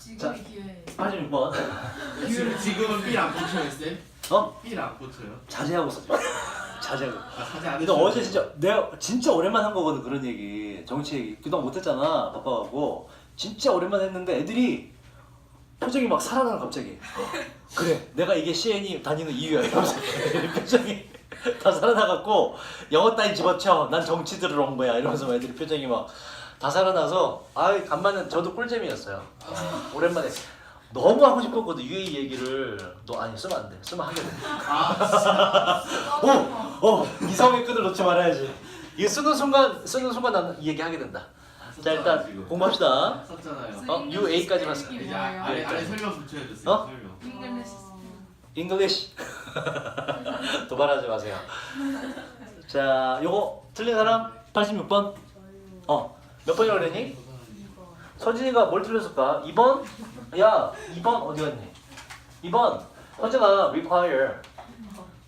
지금이 기회. 86번. 지금은 삘 안 꽂혀요 쌤? 어? 삘 안 꽂혀요? 자제하고 있어. 자제하고. 아 사실 안 근데 했어요. 어제 진짜 내가 진짜 오랜만에 한 거거든 그런 얘기. 정치 얘기. 그동안 못했잖아. 바빠갖고. 진짜 오랜만에 했는데 애들이 표정이 막 살아나는 갑자기. 그래 내가 이게 CN이 다니는 이유야 이러면서 표정이 다 살아나갖고 영어 따위 집어쳐 난 정치 들으러 온 거야 이러면서 애들이 표정이 막 다 살아나서 아 간만에 저도 꿀잼이었어요. 오랜만에 너무 하고 싶었거든 UAE 얘기를. 너 아니 쓰면 안 돼. 쓰면 하게 돼. 이성의 끈을 놓지 말아야지. 이거 쓰는 순간 나는 이 얘기 하게 된다. 자 일단 지금. 공부합시다. 썼잖아요. UA까지만 써. 이제 아래 설명 붙여야 됐어요. 어? 설명. 잉글리시. English. 도발하지 마세요. 자 요거 틀린 사람 86번. 몇 번이라고 그랬니? 서진이가 뭘 틀렸을까? 2번? 야 2번 어디 갔니? 2번 서진아 require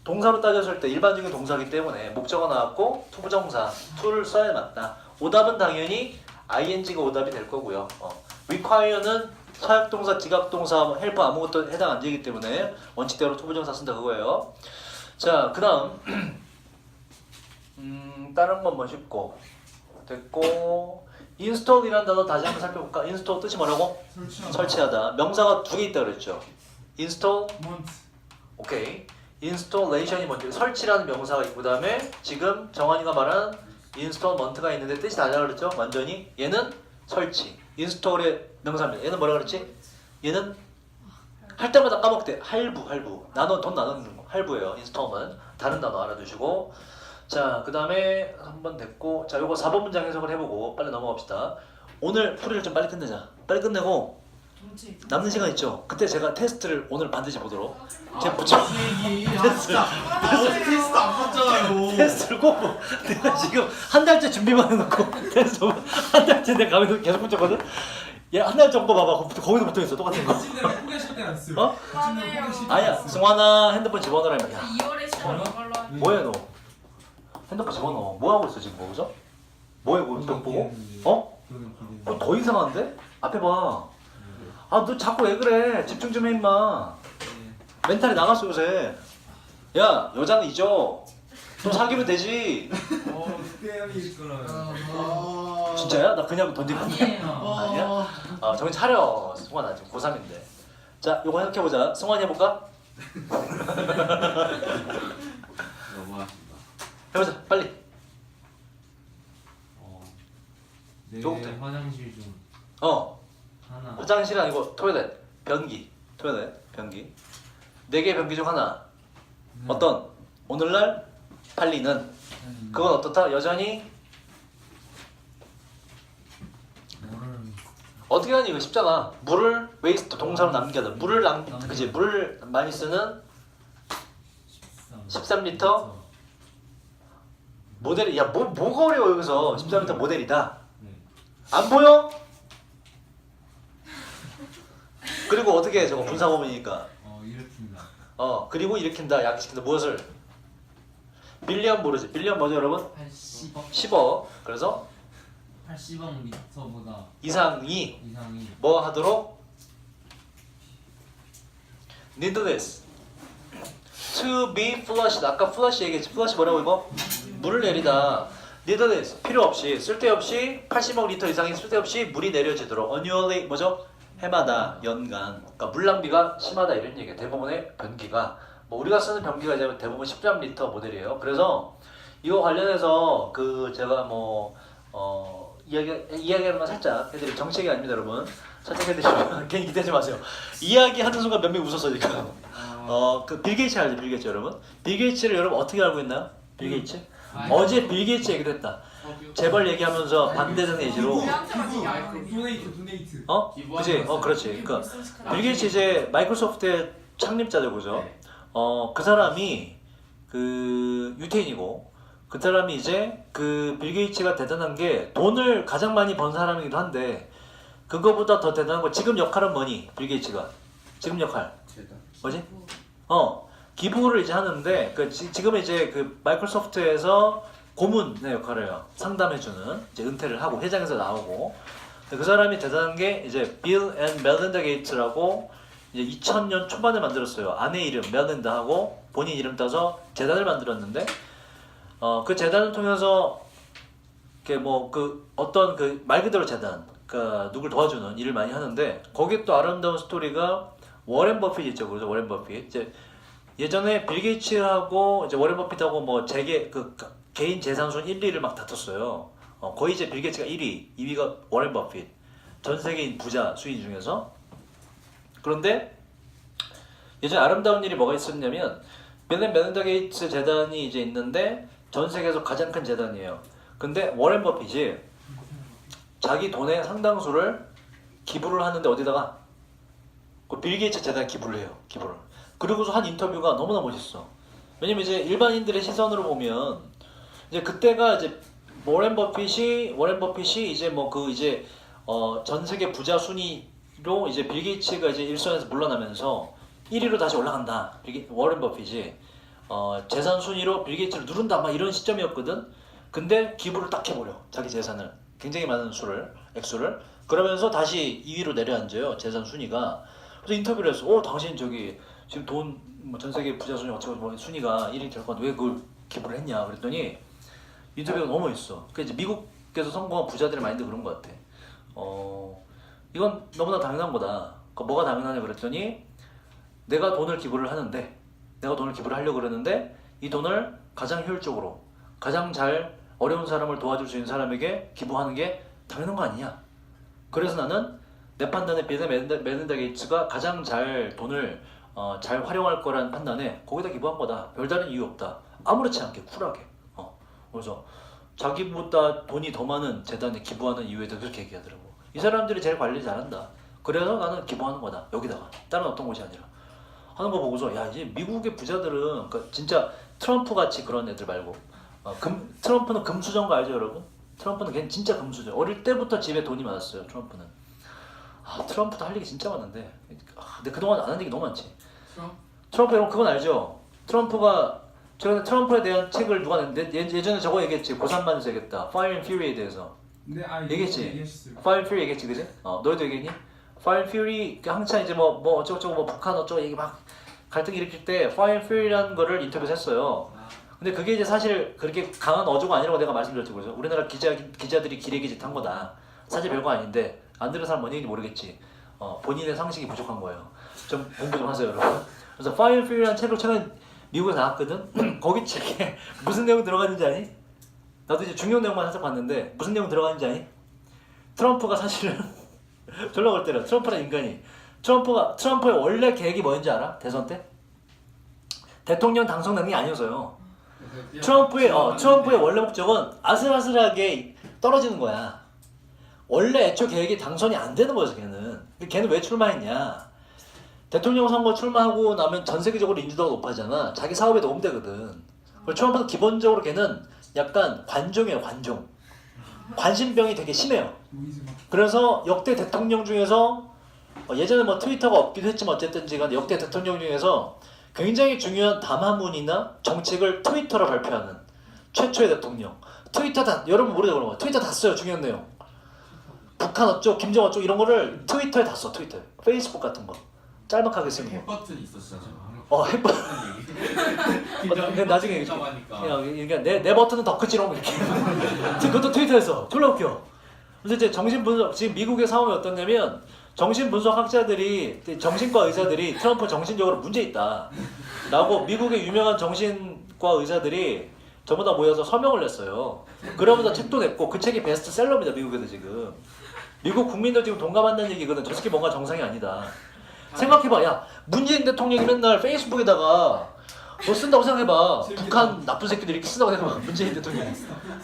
동사로 따졌을 때 일반적인 동사이기 때문에 목적어 나왔고 투부정사 to를 써야 맞다. 오답은 당연히 ing가 오답이 될 거고요. require는 사역동사, 지각동사, 헬퍼 아무것도 해당 안 되기 때문에 원칙대로 투부정사 쓴다 그거예요. 자 그 다음 다른 건 뭐 쉽고 됐고 install이라는 단어 다시 한번 살펴볼까? install 뜻이 뭐라고? 설치하다. 명사가 두 개 있다 그랬죠. install, 오케이. installation이 먼저 설치라는 명사가 있고 그 다음에 지금 정한이가 말한 installment가 있는데 뜻이 다르다 그랬죠. 완전히 얘는 설치. install의 명사입니다. 얘는 뭐라 그랬지? 얘는 할 때마다 까먹대. 할부. 돈 나누는 거. 할부예요. installment. 다른 단어 알아두시고. 자, 그 다음에 한 번 됐고. 자, 요거 4번 문장 해석을 해보고 빨리 넘어갑시다. 오늘 풀이를 좀 빨리 끝내자. 빨리 끝내고 남는 시간 있죠? 그때 제가 테스트를 오늘 반드시 보도록. 제가 붙여. 테스트 안 봤잖아요. 테스트를 꼭 보. 내가 지금 한 달째 준비만 해놓고 테스트 한 달째 내가 가면서 계속 붙였거든? 얘 한 달 정도 봐봐. 거기도 붙어있어. 똑같은 거. 포기하실 때안 쓰요. 어? 아니야. 승환아 핸드폰 집어넣으라 이 말이야. 2월에 시험 이걸로 하면 뭐해 너? 핸드폰 집어넣어. 뭐 하고 있어 지금 거기서? 뭐해 그거 벽 보고? 어? 더 이상한데? 앞에 봐. 아 너 자꾸 왜 그래? 집중 좀 해 임마. 멘탈이 나갔어 요새. 야 여자는 잊어. 또 사귀면 되지. 그때일 거라면. 진짜야? 나 그냥 던진 건데. 아니에요. 아니야? 아 정신 차려. 승환아 지금 고3인데. 자 요거 생각해보자. 승환이 해볼까? 너무하십니다. 해보자 빨리. 내 저거부터. 화장실 좀 하나. 화장실 아니고 토일렛. 변기. 토일렛. 변기. 4개의 변기 중 하나. 어떤? 오늘날 팔리는. 그건 어떻다? 여전히 어떻게 하니? 이거 쉽잖아. 물을 웨이스트 동사로 남겨다. 그지? 물을 많이 쓰는 13리터 모델이. 야 뭐가 어려워 여기서. 13리터 모델이다. 안 보여? 그리고 어떻게 해? 저거 분사구문이니까. 일으킨다. 그리고 일으킨다. 약시킨다. 무엇을? 빌리언 모르지? 빌리언 뭐죠 여러분? 80억 10억. 그래서 80억 리터보다 이상이 이상이 뭐 하도록? need this to be flushed. 아까 flush 얘기했지. flush 뭐라고 이거? 물을 내리다. need this 필요 없이 쓸데없이 80억 리터 이상이 쓸데없이 물이 내려지도록 annually 뭐죠? 해마다 연간. 그러니까 물 낭비가 심하다 이런 얘기야. 대부분의 변기가 뭐 우리가 쓰는 변기가 이제 대부분 13리터 모델이에요. 그래서 이거 관련해서 그 제가 뭐 이야기하는 건 살짝 해드릴 정책이 아닙니다 여러분. 살짝 해드리면 괜히 기대지 마세요. 이야기하는 순간 몇 명 웃었어 지금. 그 빌 게이츠 알죠? 빌 게이츠 여러분? 빌 게이츠를 여러분 어떻게 알고 있나요? 빌 게이츠? 어제 빌 게이츠 얘기를 했다. 재벌 얘기하면서 반대되는 예시로. 도네이트 그치? 그렇지. 그러니까 빌 게이츠 이제 마이크로소프트의 창립자죠, 그죠? 그 사람이 그 유태인이고 그 사람이 이제 그 빌 게이츠가 대단한 게 돈을 가장 많이 번 사람이기도 한데 그거보다 더 대단한 거 지금 역할은 뭐니? 빌 게이츠가 지금 역할 뭐지? 기부를 이제 하는데 그 지금 이제 그 마이크로소프트에서 고문의 역할을 해요. 상담해주는. 이제 은퇴를 하고 회장에서 나오고 그 사람이 대단한 게 이제 빌 앤 멜린다 게이츠라고 이제 2000년 초반에 만들었어요. 아내 이름 멜린다하고 본인 이름 따서 재단을 만들었는데 그 재단을 통해서 뭐 그 어떤 그 말 그대로 재단, 그러니까 누굴 도와주는 일을 많이 하는데 거기에 또 아름다운 스토리가 워렌 버핏 있죠, 그죠? 워렌 버핏. 이제 예전에 빌 게이츠하고 이제 워렌 버핏하고 뭐 재계 그 개인 재산순 1, 2를 막 다퉜어요. 거의 이제 빌 게이츠가 1위, 2위가 워렌 버핏. 전 세계인 부자 수인 중에서. 그런데 예전에 아름다운 일이 뭐가 있었냐면 빌 앤 멜린다 게이츠 재단이 이제 있는데 전 세계에서 가장 큰 재단이에요. 근데 워렌 버핏이 자기 돈의 상당수를 기부를 하는데 어디다가 그 빌 게이츠 재단에 기부를 해요. 기부를. 그리고서 한 인터뷰가 너무나 멋있어. 왜냐면 이제 일반인들의 시선으로 보면 이제 그때가 이제 워렌 버핏이 이제 뭐 그 이제 전 세계 부자 순위로 이제 빌 게이츠가 이제 일선에서 물러나면서 1위로 다시 올라간다. 워렌 버핏이 재산 순위로 빌 게이츠를 누른다 막 이런 시점이었거든. 근데 기부를 딱 해버려. 자기 재산을 굉장히 많은 액수를 그러면서 다시 2위로 내려앉아요. 재산 순위가. 그래서 인터뷰를 했어. 당신 저기 지금 돈 전 세계 부자 순위 어쩌고 뭐 순위가 1위 될 건데 왜 그걸 기부를 했냐 그랬더니 인터뷰가 너무 멋있어. 그 이제 미국에서 성공한 부자들의 마인드 그런 것 같아. 이건 너무나 당연한 거다. 뭐가 당연하냐 그랬더니 내가 돈을 기부를 하려고 그러는데 이 돈을 가장 효율적으로 가장 잘 어려운 사람을 도와줄 수 있는 사람에게 기부하는 게 당연한 거 아니냐. 그래서 나는 내 판단에 빌 앤 멜린다 게이츠가 가장 잘 돈을 잘 활용할 거라는 판단에 거기다 기부한 거다. 별다른 이유 없다. 아무렇지 않게 쿨하게. 그래서 자기보다 돈이 더 많은 재단에 기부하는 이유에 대해서 그렇게 얘기하더라고. 이 사람들이 제일 관리 잘한다. 그래서 나는 기부하는 거다. 여기다가. 다른 어떤 곳이 아니라. 하는 거 보고서 야 이제 미국의 부자들은 그러니까 진짜 트럼프 같이 그런 애들 말고 트럼프는 금수저인 거 알죠 여러분? 트럼프는 걔는 진짜 금수저. 어릴 때부터 집에 돈이 많았어요. 트럼프는. 트럼프도 할 얘기 진짜 많은데 근데 그동안 안 한 얘기 너무 많지. 트럼프 여러분 그건 알죠? 트럼프가 최근에 트럼프에 대한 책을 누가 냈는데 예전에 저거 얘기했지. 고산반에서 얘기했다. Fire and Fury에 대해서 네, 얘기했지. 얘기했어요. Fire and Fury 얘기했지 그지? 너희도 얘기했니? Fire and Fury 한창 이제 뭐 어쩌고저쩌고 뭐 북한 어쩌고 얘기 막 갈등 일으킬 때 Fire and Fury라는 거를 인터뷰에서 했어요. 근데 그게 이제 사실 그렇게 강한 어조가 아니라고 내가 말씀드렸죠. 그죠? 우리나라 기자들이 기레기짓 한 거다. 사실 별거 아닌데 안 들은 사람 뭔 얘기인지 모르겠지. 본인의 상식이 부족한 거예요. 좀 공부 좀 하세요 여러분. 그래서 Fire and Fury라는 책을 최근에 미국에서 나왔거든? 거기 책에 무슨 내용 들어가는지 아니? 나도 이제 중요한 내용만 살짝 봤는데 무슨 내용 들어가는지 아니? 트럼프가 사실은 졸라 걸 때려. 트럼프란 인간이 트럼프의 원래 계획이 뭐였는지 알아? 대선 때? 대통령 당선되는 게 아니어서요. 트럼프의 원래 목적은 아슬아슬하게 떨어지는 거야. 원래 애초 계획이 당선이 안 되는 거였어 걔는. 근데 걔는 왜 출마했냐? 대통령 선거 출마하고 나면 전 세계적으로 인지도가 높아지잖아. 자기 사업에 도움되거든. 그리고 트럼프는 기본적으로 걔는 약간 관종이에요. 관심병이 되게 심해요. 그래서 역대 대통령 중에서 예전에 뭐 트위터가 없기도 했지만 어쨌든지 간에 역대 대통령 중에서 굉장히 중요한 담화문이나 정책을 트위터로 발표하는 최초의 대통령. 여러분 모르죠 그런 거. 트위터 다 써요. 중요한 내용. 북한 어쩌고 김정 어쩌고 이런 거를 트위터에 다 써. 트위터에. 페이스북 같은 거. 짤막하게 쓰는 거. 햇버튼 있었잖아요. 햇버튼. 나중에 그러니까 내 버튼은 더 크지롱 이렇게. 그것도 트위터에서 졸라 웃겨. 그래서 이제 정신분석 지금 미국의 상황이 어떻냐면 정신분석학자들이 정신과 의사들이 트럼프 정신적으로 문제 있다 라고 미국의 유명한 정신과 의사들이 전부 다 모여서 서명을 냈어요. 그러면서 책도 냈고 그 책이 베스트셀러입니다. 미국에도 지금. 미국 국민들 지금 동감한다는 얘기거든. 저 새끼 뭔가 정상이 아니다. 생각해봐. 야 문재인 대통령이 맨날 페이스북에다가 뭐 쓴다고 생각해봐. 북한 나쁜 새끼들이 이렇게 쓴다고 생각해봐. 문재인 대통령이.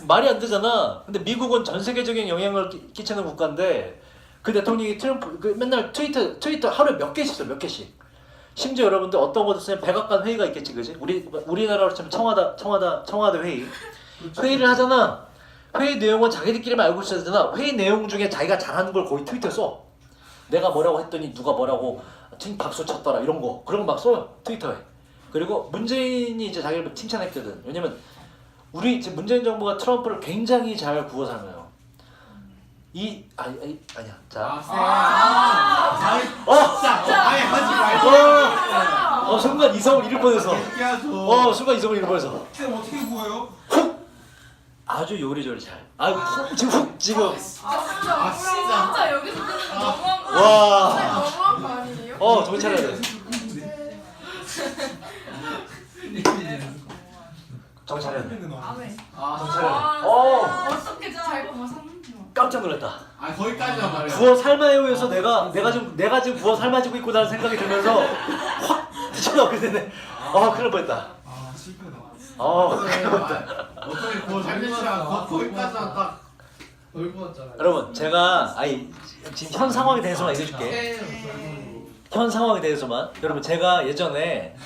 말이 안 되잖아. 근데 미국은 전 세계적인 영향을 끼치는 국가인데 그 대통령이 맨날 트위터 하루에 몇 개씩 써. 몇 개씩. 심지어 여러분들 어떤 것도 쓰면 백악관 회의가 있겠지. 그지? 우리나라로 치면 청와대 회의. 회의를 하잖아. 회의 내용은 자기들끼리만 알고 있어야 되잖아. 회의 내용 중에 자기가 잘하는 걸 거의 트위터에 써. 내가 뭐라고 했더니 누가 뭐라고 박수 쳤더라 이런 거. 그런 거 막 써요. 트위터에. 그리고 문재인이 이제 자기를 칭찬했거든. 왜냐면 지금 문재인 정부가 트럼프를 굉장히 잘 구워 삶아요. 아니야. 자. 진짜. 아니 하지 말고. 순간 이성을 잃을 뻔해서. 얘기하죠. 순간 이성을 잃을 뻔해서. 쌤 어떻게 구해요? 아주 요리조리 잘. 지금. 진짜 여기서 끊는 거 너무한 거 와. 너무한 거 아니에요? 정신 차려야 돼. 정신 차려야 돼. 안해. 정신 차려야 돼. 어떻게 잘 구워 샀는지 깜짝 놀랐다. 아 거기까지만 말이야. 부어 삶아요에서 내가 지금 부어 삶아지고 있구나라는 생각이 들면서 확 뛰쳐나오게 되네. 큰일 날 뻔했다. 실패다. 어떻게 그거 잘 되시라. 거기까지만 딱. 덜 구웠잖아. 여러분 제가 지금 현 상황에 대해서만 얘기해줄게. 현 상황에 대해서만. 여러분 제가 예전에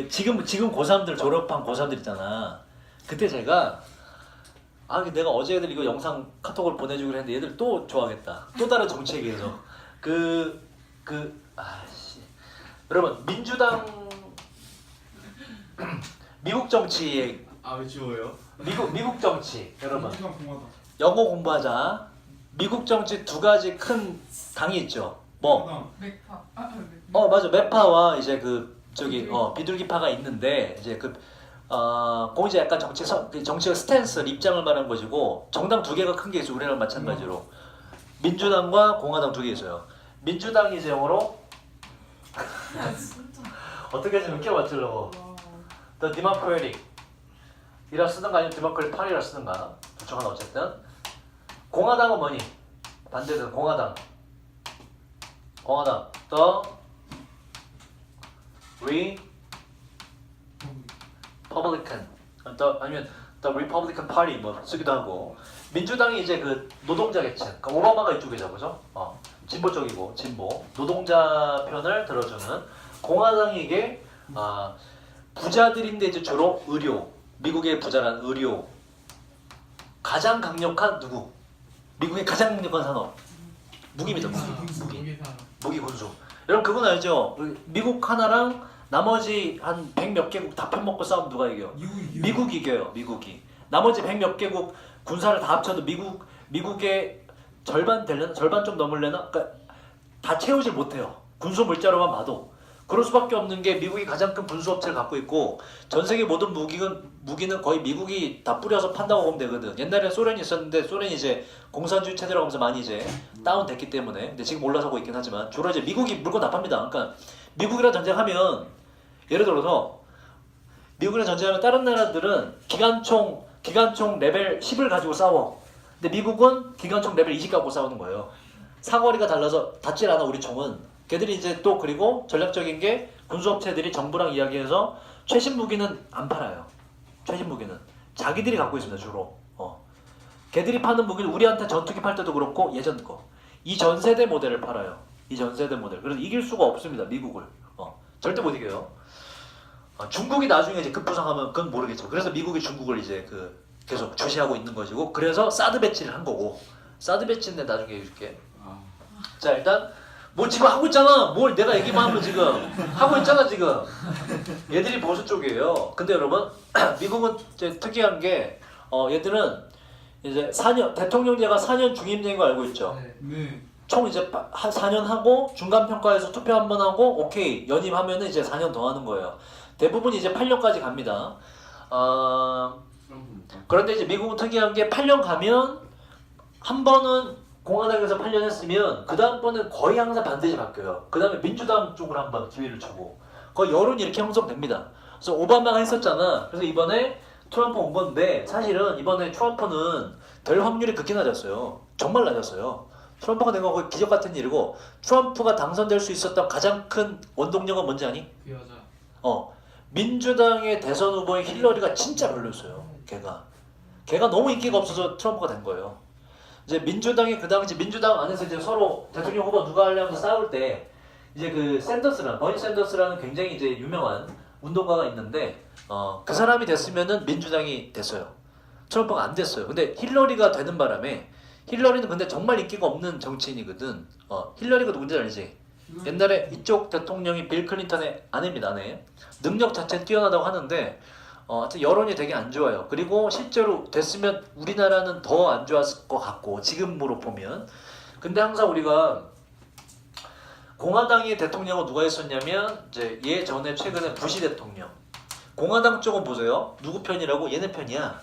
지금 고3들 졸업한 고3들 있잖아. 그때 제가 내가 어제 애들 이거 영상 카톡으로 보내주기로 했는데 얘들 또 좋아하겠다. 또 다른 정치 얘기해서 여러분 민주당 미국 정치의 왜 지워요? 미국 정치 여러분 시간 공하다. 영어 공부하자. 미국 정치 두 가지 큰 당이 있죠. 뭐? 맥파. 맞아. 매파와 이제 비둘기파가 있는데 이제 이제 약간 정치적 스탠스 입장을 말하는 것이고 정당 두 개가 큰 게 있어요. 우리랑 마찬가지로 민주당과 공화당 두 개 있어요. 민주당이 이제 영어로 어떻게 좀 웃겨 맞추려고 The Democratic 이라 쓰든가 아니면 Democratic Party라 쓰든가 둘 중 하나 어쨌든. 공화당은 뭐니? 반대는 공화당 The Republican 아니면 The Republican Party 뭐 쓰기도 하고. 민주당이 이제 노동자 계층, 그러니까 오바마가 이쪽이죠, 그죠? 진보 쪽이고 진보 노동자 편을 들어주는. 공화당이 이게 부자들인데 이제 주로 의료, 미국의 부자란 의료. 가장 강력한 누구? 미국의 가장 강력한 산업 무기입니다. 무기 군수. 여러분 그건 알죠? 미국 하나랑 나머지 한 100 몇 개국 다 편먹고 싸우면 누가 이겨요? 미국이 이겨요. 미국이. 나머지 100 몇 개국 군사를 다 합쳐도 미국의 절반 되려나? 절반 좀 넘으려나? 그러니까 다 채우질 못해요. 군수 물자로만 봐도. 그럴 수밖에 없는 게 미국이 가장 큰 군수업체를 갖고 있고 전 세계 모든 무기는 거의 미국이 다 뿌려서 판다고 보면 되거든. 옛날에 소련이 있었는데 소련이 이제 공산주의 체제라고 하면서 많이 이제 다운됐기 때문에 근데 지금 올라서고 있긴 하지만 주로 이제 미국이 물건 다 팝니다. 그러니까 미국이랑 전쟁하면 예를 들어서 미국이랑 전쟁하면 다른 나라들은 기관총 레벨 10을 가지고 싸워. 근데 미국은 기관총 레벨 20 갖고 싸우는 거예요. 사거리가 달라서 닿질 않아 우리 총은. 걔들이 이제 또 그리고 전략적인 게 군수업체들이 정부랑 이야기해서 최신 무기는 안 팔아요. 최신 무기는 자기들이 갖고 있습니다 주로. 걔들이 파는 무기는 우리한테 전투기 팔 때도 그렇고 예전 거 이 전 세대 모델을 팔아요. 이 전 세대 모델. 그래서 이길 수가 없습니다 미국을. 절대 못 이겨요. 중국이 나중에 이제 급부상하면 그건 모르겠죠. 그래서 미국이 중국을 이제 계속 주시하고 있는 것이고 그래서 사드 배치를 한 거고. 사드 배치인데 나중에 얘기해줄게. 자 일단. 뭐 지금 하고 있잖아. 뭘 내가 얘기만 하면 지금 하고 있잖아 지금. 얘들이 보수 쪽이에요. 근데 여러분 미국은 이제 특이한 게 얘들은 이제 4년 대통령제가 4년 중임제인 거 알고 있죠. 네. 총 이제 한 4년 하고 중간 평가에서 투표 한 번 하고 오케이 연임하면은 이제 4년 더 하는 거예요. 대부분 이제 8년까지 갑니다. 그런데 이제 미국은 특이한 게 8년 가면 한 번은 공화당에서 8년 했으면 그 다음번은 거의 항상 반드시 바뀌어요. 그 다음에 민주당 쪽으로 한번 기회를 주고 거의 여론이 이렇게 형성됩니다. 그래서 오바마가 했었잖아. 그래서 이번에 트럼프 온 건데 사실은 이번에 트럼프는 될 확률이 극히 낮았어요. 정말 낮았어요. 트럼프가 된 거 거의 기적 같은 일이고 트럼프가 당선될 수 있었던 가장 큰 원동력은 뭔지 아니? 그 여자. 민주당의 대선 후보인 힐러리가 진짜 별로였어요. 걔가 너무 인기가 없어서 트럼프가 된 거예요. 이제 민주당이 그 당시 민주당 안에서 이제 서로 대통령 후보 누가 하려면서 싸울 때 이제 버니 샌더스라는 굉장히 이제 유명한 운동가가 있는데 그 사람이 됐으면은 민주당이 됐어요. 트럼프가 안 됐어요. 근데 힐러리가 되는 바람에 힐러리는 근데 정말 인기가 없는 정치인이거든. 힐러리가 누군지 알지? 옛날에 이쪽 대통령이 빌 클린턴의 아내입니다. 아내. 능력 자체는 뛰어나다고 하는데 하여튼 여론이 되게 안 좋아요. 그리고 실제로 됐으면 우리나라는 더 안 좋았을 것 같고 지금으로 보면. 근데 항상 우리가 공화당의 대통령은 누가 있었냐면 이제 예전에 최근에 부시 대통령. 공화당 쪽은 보세요. 누구 편이라고? 얘네 편이야.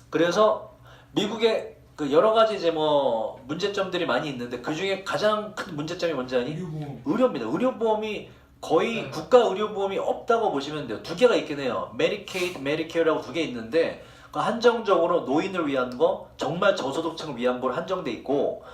그래서 미국의 그 여러 가지 이제 뭐 문제점들이 많이 있는데 그 중에 가장 큰 문제점이 뭔지 아니? 의료보험. 의료입니다. 의료보험이 거의 국가 의료보험이 없다고 보시면 돼요. 두 개가 있긴 해요. 메디케이드, 메디케어라고 두 개 있는데 그 한정적으로 노인을 위한 거, 정말 저소득층을 위한 걸 한정돼 있고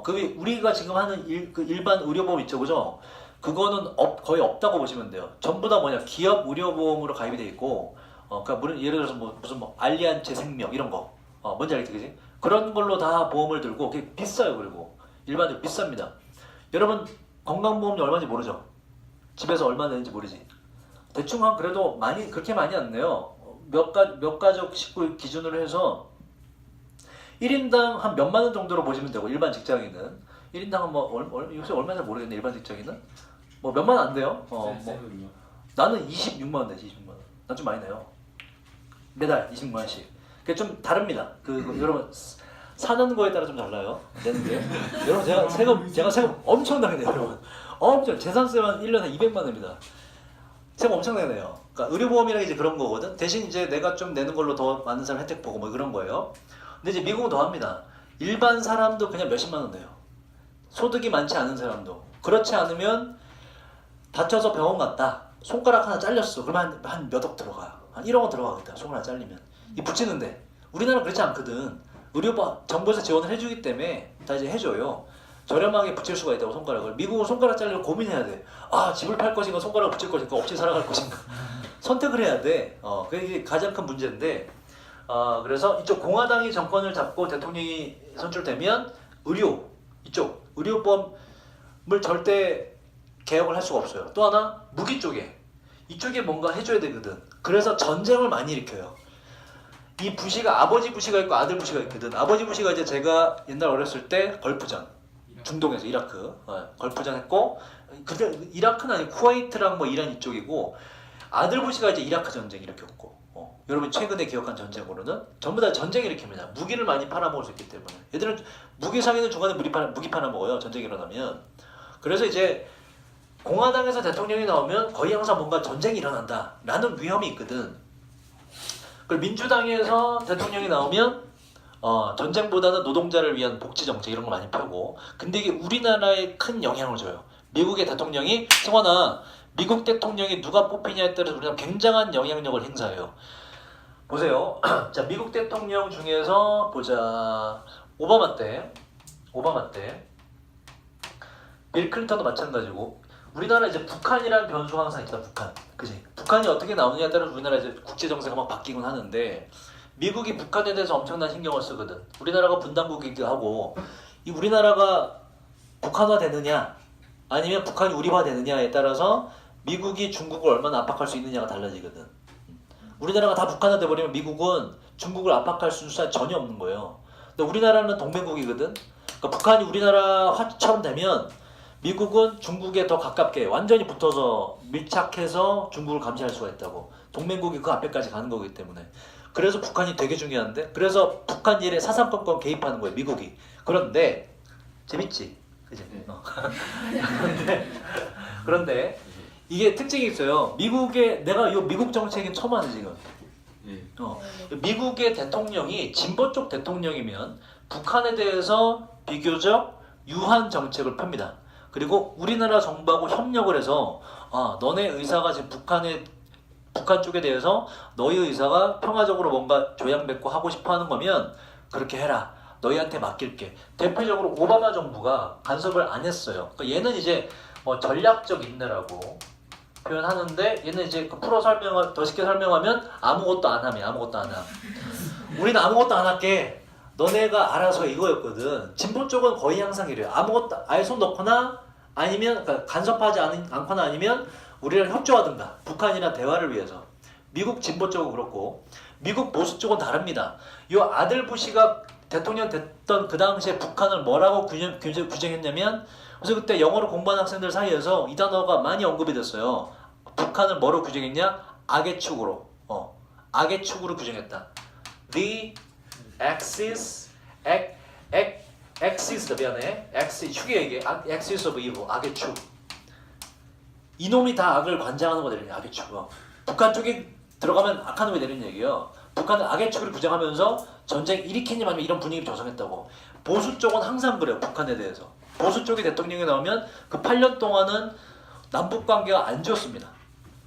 그 우리가 지금 하는 그 일반 의료보험 있죠, 그죠? 그거는 거의 없다고 보시면 돼요. 전부 다 뭐냐 기업 의료보험으로 가입이 돼 있고, 그러니까 예를 들어서 무슨 알리안체 생명 이런 거, 뭔지 알겠지, 그지? 그런 걸로 다 보험을 들고 그게 비싸요. 그리고 일반적으로 비쌉니다. 여러분 건강보험료 얼마인지 모르죠? 집에서 얼마 내는지 모르지. 대충 한 그래도 많이 그렇게 많이 안 내요. 몇 가족 식구 기준으로 해서 1인당 한 몇만 원 정도로 보시면 되고 일반 직장인은 1인당 뭐 요새 얼마나 모르겠네. 일반 직장인은 뭐 몇만 원 안 돼요. 뭐 나는 26만 원 내지. 26만 원. 난 좀 많이 내요. 매달 26만 원씩. 그게 좀 다릅니다. 여러분 사는 거에 따라 좀 달라요. 내는 게. 여러분 제가 세금 엄청나게 내요. 여러분. 엄청 재산세만 1년에 200만 원입니다. 세금 엄청나게 내요. 그러니까 의료보험이라는 게 이제 그런 거거든. 대신 이제 내가 좀 내는 걸로 더 많은 사람 혜택 보고 뭐 그런 거예요. 근데 이제 미국은 더 합니다. 일반 사람도 그냥 몇십만 원 내요. 소득이 많지 않은 사람도. 그렇지 않으면 다쳐서 병원 갔다. 손가락 하나 잘렸어. 그러면 한 몇 억 들어가요. 한 1억 원 들어가겠다. 손가락 잘리면. 이 붙이는데 우리나라는 그렇지 않거든. 의료보험 정부에서 지원을 해주기 때문에 다 이제 해줘요. 저렴하게 붙일 수가 있다고 손가락을. 미국은 손가락 잘리면 고민해야 돼. 아 집을 팔 것인가 손가락을 붙일 것인가 없이 살아갈 것인가 선택을 해야 돼. 그게 가장 큰 문제인데 그래서 이쪽 공화당이 정권을 잡고 대통령이 선출되면 이쪽 의료보험을 절대 개혁을 할 수가 없어요. 또 하나 무기 쪽에 이쪽에 뭔가 해줘야 되거든. 그래서 전쟁을 많이 일으켜요. 이 부시가 아버지 부시가 있고 아들 부시가 있거든. 아버지 부시가 이제 제가 옛날 어렸을 때 걸프전 중동에서 이라크 걸프전 했고, 근데 이라크는 아니고 쿠웨이트랑 뭐 이란 이쪽이고, 아들 부시가 이제 이라크 전쟁 일으켰고, 여러분 최근에 기억한 전쟁으로는 전부 다 전쟁 일으킵니다. 무기를 많이 팔아먹을 수 있기 때문에. 얘들은 무기 사기는 중간에 무기 팔아먹어요. 전쟁이 일어나면. 그래서 이제 공화당에서 대통령이 나오면 거의 항상 뭔가 전쟁이 일어난다 라는 위험이 있거든. 그리고 민주당에서 대통령이 나오면 전쟁보다는 노동자를 위한 복지 정책 이런 거 많이 펴고. 근데 이게 우리나라에 큰 영향을 줘요. 미국의 대통령이, 승환아, 미국 대통령이 누가 뽑히냐에 따라서 우리나라 굉장한 영향력을 행사해요. 보세요. 자, 미국 대통령 중에서 보자. 오바마 때 빌 클린턴도 마찬가지고. 우리나라 이제 북한이라는 변수가 항상 있다. 그지? 북한이 어떻게 나오느냐에 따라서 우리나라 이제 국제 정세가 막 바뀌곤 하는데, 미국이 북한에 대해서 엄청난 신경을 쓰거든. 우리나라가 분단국이기도 하고, 이 우리나라가 북한화 되느냐 아니면 북한이 우리화 되느냐에 따라서 미국이 중국을 얼마나 압박할 수 있느냐가 달라지거든. 우리나라가 다 북한화 돼버리면 미국은 중국을 압박할 수는 전혀 없는 거예요. 근데 우리나라는 동맹국이거든. 그러니까 북한이 우리나라처럼 되면 미국은 중국에 더 가깝게 완전히 붙어서 밀착해서 중국을 감시할 수가 있다고. 동맹국이 그 앞에까지 가는 거기 때문에. 그래서 북한이 되게 중요한데, 그래서 북한 일에 사상권권 개입하는 거예요, 미국이. 그런데 재밌지, 그지? 그런데 이게 특징이 있어요. 내가 이 미국 정책인 처음 하는 지금. 미국의 대통령이 진보 쪽 대통령이면 북한에 대해서 비교적 유한 정책을 펴니다. 그리고 우리나라 정부하고 협력을 해서 너네 의사가 지금 북한 쪽에 대해서 너희 의사가 평화적으로 뭔가 조양뱉고 하고 싶어하는 거면 그렇게 해라. 너희한테 맡길게. 대표적으로 오바마 정부가 간섭을 안 했어요. 그러니까 얘는 이제 뭐 전략적 인내라고 표현하는데, 얘는 이제 더 쉽게 설명하면 아무것도 안 함. 우리는 아무것도 안 할게. 너네가 알아서 이거였거든. 진보 쪽은 거의 항상 이래요. 아무것도 아예 손 넣거나 아니면 그러니까 간섭하지 않거나 아니면 우리랑 협조하든가 북한이랑 대화를 위해서. 미국 진보 쪽은 그렇고 미국 보수 쪽은 다릅니다. 이 아들 부시가 대통령 됐던 그 당시에 북한을 뭐라고 규정했냐면, 그래서 그때 영어를 공부하는 학생들 사이에서 이 단어가 많이 언급이 됐어요. 북한을 뭐로 규정했냐? 악의 축으로. 악의 축으로 규정했다. The axis, axis, 미안해. axis, 축이 얘기해. axis of evil, 악의 축. 이놈이 다 악을 관장하는 거 내리는 악의 축. 북한 쪽에 들어가면 악한 놈이 내리는 얘기예요. 북한은 악의 축을 규정하면서 전쟁 일으키니 아니면 이런 분위기 조성했다고. 보수 쪽은 항상 그래요. 북한에 대해서. 보수 쪽이 대통령이 나오면 그 8년 동안은 남북 관계가 안 좋습니다.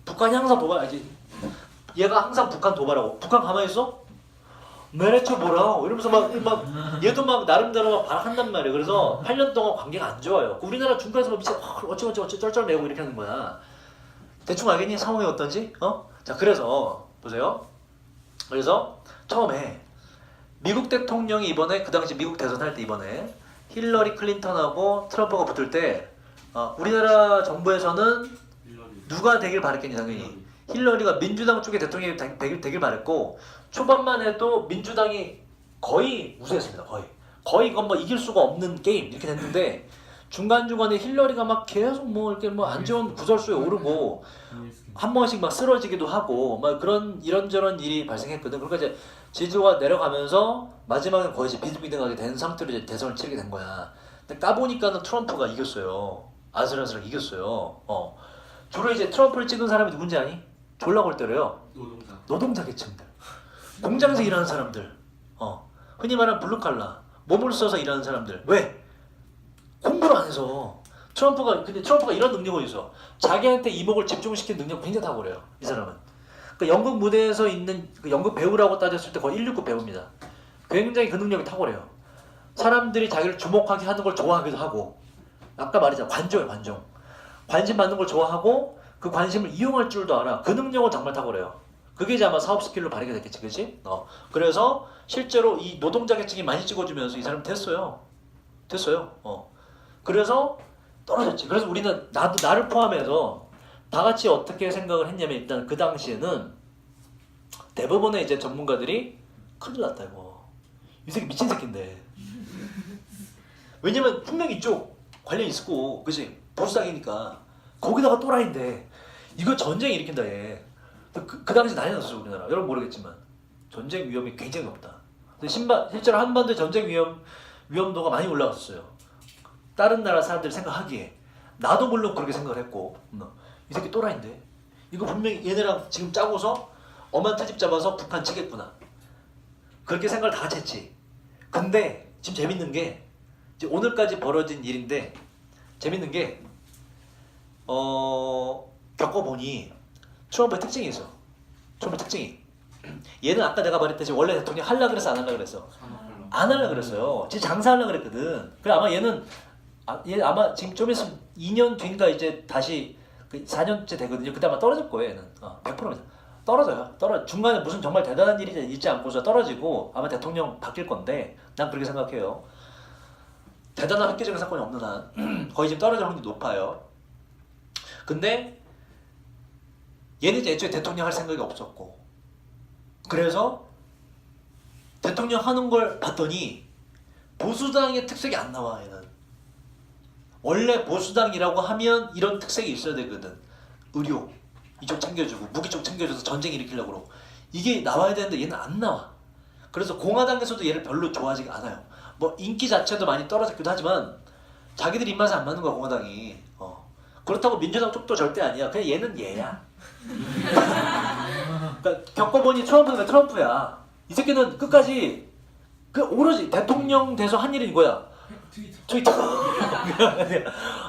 북한이 항상 도발하지. 얘가 항상 북한 도발하고. 북한 가만히 있어? 내래쳐 보라 이러면서 막 얘도 막 나름대로 막 발악한단 말이에요. 그래서 8년 동안 관계가 안 좋아요. 우리나라 중간에서 막 미쳐 어쩌고 쩔쩔매고 이렇게 하는 거야. 대충 알겠니? 상황이 어떤지? 자, 그래서 보세요. 그래서 처음에 미국 대통령이 이번에 그 당시 미국 대선 할 때 이번에 힐러리 클린턴하고 트럼프가 붙을 때 우리나라 정부에서는 누가 되길 바랬겠니? 당연히 힐러리가 민주당 쪽의 대통령이 되길 바랬고, 초반만 해도 민주당이 거의 우세했습니다. 거의 이건 뭐 이길 수가 없는 게임 이렇게 됐는데, 중간중간에 힐러리가 막 계속 뭐 이렇게 뭐 안 좋은 구설수에 오르고 한 번씩 막 쓰러지기도 하고 막 그런 이런저런 일이 발생했거든. 그러니까 이제 지지도가 내려가면서 마지막에 거의 이제 비등비등하게 된 상태로 이제 대선을 치르게 된 거야. 근데 까보니까는 트럼프가 이겼어요. 아슬아슬하게 이겼어요. 주로 이제 트럼프를 찍은 사람이 누군지 아니? 졸라 골 때려요. 노동자 계층들, 공장에서 일하는 사람들, 흔히 말하는 블루칼라, 몸을 써서 일하는 사람들. 왜? 공부를 안 해서. 근데 트럼프가 이런 능력이 있어. 자기한테 이목을 집중시키는 능력 굉장히 탁월해요. 이 사람은. 그 연극 무대에서 있는 그 연극 배우라고 따졌을 때 거의 169 배우입니다. 굉장히 그 능력이 탁월해요. 사람들이 자기를 주목하게 하는 걸 좋아하기도 하고, 아까 말했잖아, 관종이에요, 관종. 관심 받는 걸 좋아하고 그 관심을 이용할 줄도 알아. 그 능력은 정말 탁월해요. 그게 이제 아마 사업 스킬로 발휘가 됐겠지, 그렇지? 그래서 실제로 이 노동자 계층이 많이 찍어주면서 이 사람 됐어요. 그래서 떨어졌지. 그래서 우리는 나를 포함해서 다 같이 어떻게 생각을 했냐면, 일단 그 당시에는 대부분의 이제 전문가들이 큰일 났다 이거. 이 새끼 미친 새끼인데. 왜냐면 분명히 이쪽 관련 있을 거고, 그치? 보수당이니까. 거기다가 또라이인데 이거 전쟁 일으킨다 얘. 그 당시 난리 났었어 우리나라. 여러분 모르겠지만 전쟁 위험이 굉장히 높다. 근데 실제로 한반도의 전쟁 위험도가 많이 올라갔었어요. 다른 나라 사람들이 생각하기에. 나도 물론 그렇게 생각을 했고, 이 새끼 또라이인데 이거 분명히 얘네랑 지금 짜고서 엄한 트집 잡아서 북한 치겠구나, 그렇게 생각을 다 같이 했지. 근데 지금 재밌는 게, 이제 오늘까지 벌어진 일인데 재밌는 게 겪어보니 트럼프의 특징이 있어. 트럼프의 특징이, 얘는 아까 내가 말했듯이 원래 대통령 하려고 그랬어 안 하려고 그랬어? 안 하려고 그랬어요. 진짜 장사하려고 그랬거든. 그래 아마 얘는 얘 아마 지금 좀 있으면 2년 뒤인가 이제 다시 그 4년째 되거든요. 그때 아마 떨어질 거예요. 얘는 100%입니다. 떨어져요. 중간에 무슨 정말 대단한 일이 있지 않고서 떨어지고 아마 대통령 바뀔 건데, 난 그렇게 생각해요. 대단한 획기적인 사건이 없는 한 거의 지금 떨어질 확률이 높아요. 근데 얘는 이제 애초에 대통령 할 생각이 없었고, 그래서 대통령 하는 걸 봤더니 보수당의 특색이 안 나와. 얘는 원래 보수당이라고 하면 이런 특색이 있어야 되거든. 의료 이쪽 챙겨주고 무기 쪽 챙겨줘서 전쟁 일으키려고 그러고, 이게 나와야 되는데 얘는 안 나와. 그래서 공화당에서도 얘를 별로 좋아하지 않아요. 뭐 인기 자체도 많이 떨어졌기도 하지만 자기들 입맛에 안 맞는 거야 공화당이. 그렇다고 민주당 쪽도 절대 아니야. 그냥 얘는 얘야. 그러니까 겪어보니 트럼프는 트럼프야. 이 새끼는 끝까지 그 오로지 대통령 돼서 한 일은 이거야. 트위터.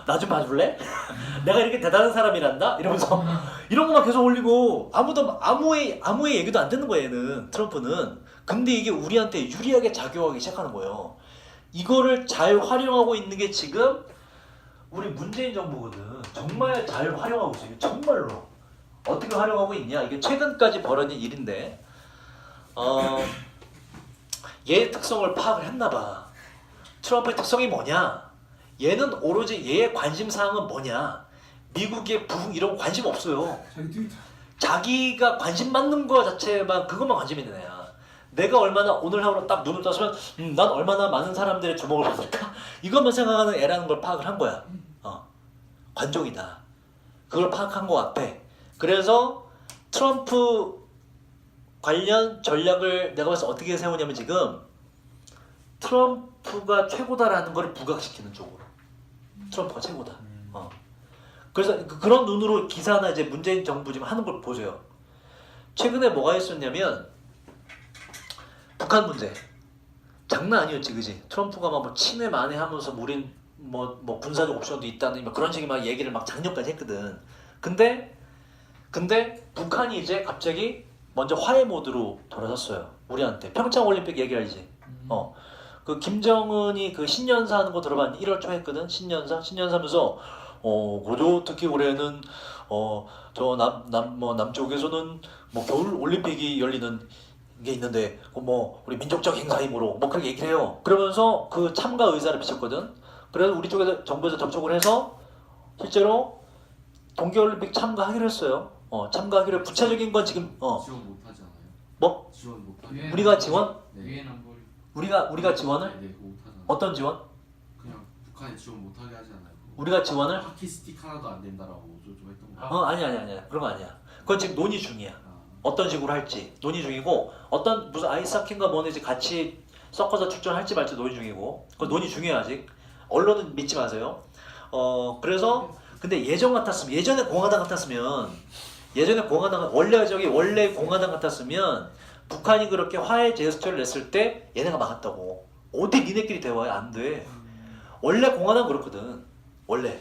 나 좀 봐줄래? 내가 이렇게 대단한 사람이란다? 이러면서 이런 것만 계속 올리고 아무의 얘기도 안 듣는 거야 얘는, 트럼프는. 근데 이게 우리한테 유리하게 작용하기 시작하는 거예요. 이거를 잘 활용하고 있는 게 지금 우리 문재인 정부거든. 정말 잘 활용하고 있어요. 정말로. 어떻게 활용하고 있냐? 이게 최근까지 벌어진 일인데, 얘의 특성을 파악을 했나봐. 트럼프의 특성이 뭐냐? 얘는 오로지 얘의 관심사항은 뭐냐? 미국의 부흥 이런 거 관심 없어요. 자기가 관심 받는 거 자체만, 그것만 관심 있는 애야. 내가 얼마나 오늘 하루 딱 눈을 떠서면 난 얼마나 많은 사람들의 주목을 받을까? 이것만 생각하는 애라는 걸 파악을 한 거야. 관종이다. 그걸 파악한 것 같아. 그래서 트럼프 관련 전략을 내가 봐서 어떻게 세우냐면 지금 트럼프가 최고다라는 걸 부각시키는 쪽으로. 트럼프가 최고다. 그래서 그런 눈으로 기사나 이제 문재인 정부 지금 하는 걸 보세요. 최근에 뭐가 있었냐면 북한 문제. 장난 아니었지, 그지? 트럼프가 막 뭐 친회 만회하면서 우린 뭐 군사적 옵션도 있다는 막 그런 식의 막 얘기를 막 작년까지 했거든. 근데 북한이 이제 갑자기 먼저 화해 모드로 돌아섰어요. 우리한테 평창 올림픽 얘기 알지? 그 김정은이 그 신년사 하는 거 들어봤니? 1월 초에 했거든. 신년사면서 고조 특히 올해는 저 남쪽에서는 뭐 겨울 올림픽이 열리는 게 있는데 뭐 우리 민족적 행사이므로 뭐 그렇게 얘기를 해요. 그러면서 그 참가 의사를 비쳤거든. 그래서 우리 쪽에서 정부에서 접촉을 해서 실제로 동계올림픽 참가하기로 했어요. 참가하기로 구체적인 건 지금 지원 못하지 않아요? 뭐? 지원 못하게. 우리가 지원? 네. 위엔 안 버리. 우리가 지원을? 네, 그거 못하잖아요. 어떤 지원? 그냥 북한이 지원 못하게 하지 않아요? 그거. 우리가 지원을? 하키 스틱 하나도 안 된다라고 좀 했던 거. 아니야. 그런 거 아니야. 그건 지금 논의 중이야. 어떤 식으로 할지 논의 중이고 어떤 무슨 아이스하키인가 뭐는 이제 같이 섞어서 출전할지 말지 논의 중이고 그건 논의 중이에요 아직. 언론은 믿지 마세요. 그래서 근데 예전에 공화당 같았으면 원래 공화당 같았으면 북한이 그렇게 화해 제스처를 냈을 때 얘네가 막았다고. 어디 니네끼리 대화해? 안 돼. 원래 공화당 그렇거든. 원래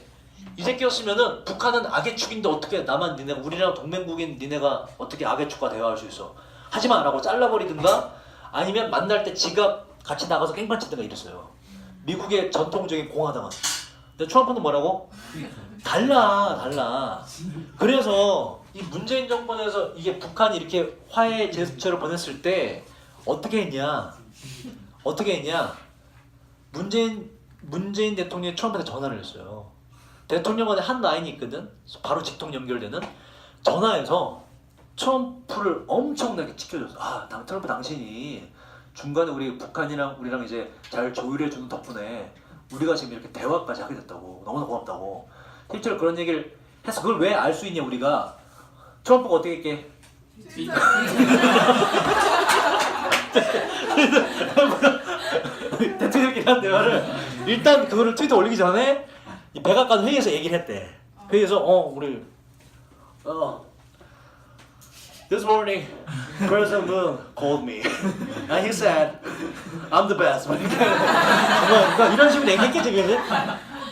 이 새끼였으면은 북한은 악의 축인데 어떻게 나만 니네가 우리랑 동맹국인 니네가 어떻게 악의 축과 대화할 수 있어? 하지마 라고 잘라버리든가 아니면 만날 때 지가 같이 나가서 깽판 치든가 이랬어요. 미국의 전통적인 공화당은. 근데 트럼프는 뭐라고? 달라. 그래서 이 문재인 정권에서 이게 북한이 이렇게 화해 제스처를 보냈을 때 어떻게 했냐? 문재인 대통령이 트럼프한테 전화를 했어요. 대통령한테 한 라인이 있거든. 바로 직통 연결되는. 전화해서 트럼프를 엄청나게 지켜줬어. 트럼프 당신이 중간에 우리 북한이랑 우리랑 이제 잘 조율해주는 덕분에 우리가 지금 이렇게 대화까지 하게 됐다고. 너무나 고맙다고. 실제로 그런 얘기를 해서 그걸 왜 알 수 있냐 우리가. 트럼프가 어떻게 했게? 대통령끼리 한 대화를 일단 그거를 트위터 올리기 전에 이 백악관 회의에서 얘기를 했대. 회의에서 우리 This morning President Moon called me and he said I'm the best. 그러니까 이런 식으로 얘기했겠지 그지?